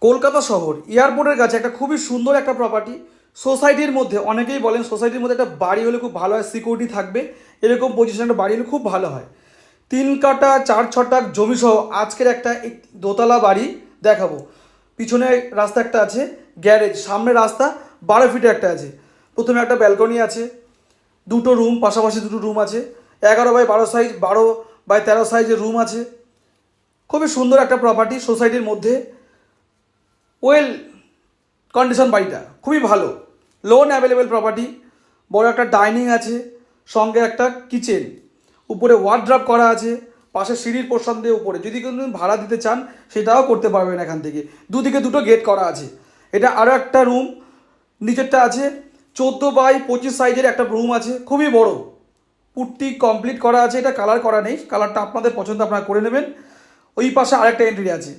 কলকাতা শহর এয়ারপোর্টের কাছে একটা খুবই সুন্দর একটা প্রপার্টি। সোসাইটির মধ্যে অনেকেই বলেন সোসাইটির মধ্যে একটা বাড়ি হলে খুব ভালো হয়, সিকিউরিটি থাকবে, এরকম পজিশনে একটা বাড়ি হলে খুব ভালো হয়। 3 কাঠা 4 ছটাক জমি সহ আজকের একটা দোতলা বাড়ি দেখাবো। পিছনে রাস্তা একটা আছে, গ্যারেজ, সামনে রাস্তা, 12 ফিটে একটা আছে। প্রথমে একটা ব্যালকনি আছে, দুটো রুম, পাশাপাশি দুটো রুম আছে, 11x12 সাইজ, 12x13 সাইজের রুম আছে। খুবই সুন্দর একটা প্রপার্টি সোসাইটির মধ্যে। ওয়েল কন্ডিশন বাড়িটা খুবই ভালো, লোন অ্যাভেলেবেল প্রপার্টি। বড় একটা ডাইনিং আছে, সঙ্গে একটা কিচেন, উপরে ওয়ার্ড্রপ করা আছে, পাশে সিঁড়ির পোর্শন দিয়ে উপরে যদি কোনো ভাড়া দিতে চান সেটাও করতে পারবেন এখান থেকে। দুদিকে দুটো গেট করা আছে। এটা আরও একটা রুম, নিচেরটা আছে 14x25 সাইজের একটা রুম আছে, খুবই বড়, পুট্টি কমপ্লিট করা আছে। এটা কালার করা নেই, কালারটা আপনাদের পছন্দ আপনারা করে নেবেন। ওই পাশে আরেকটা এন্ট্রি আছে।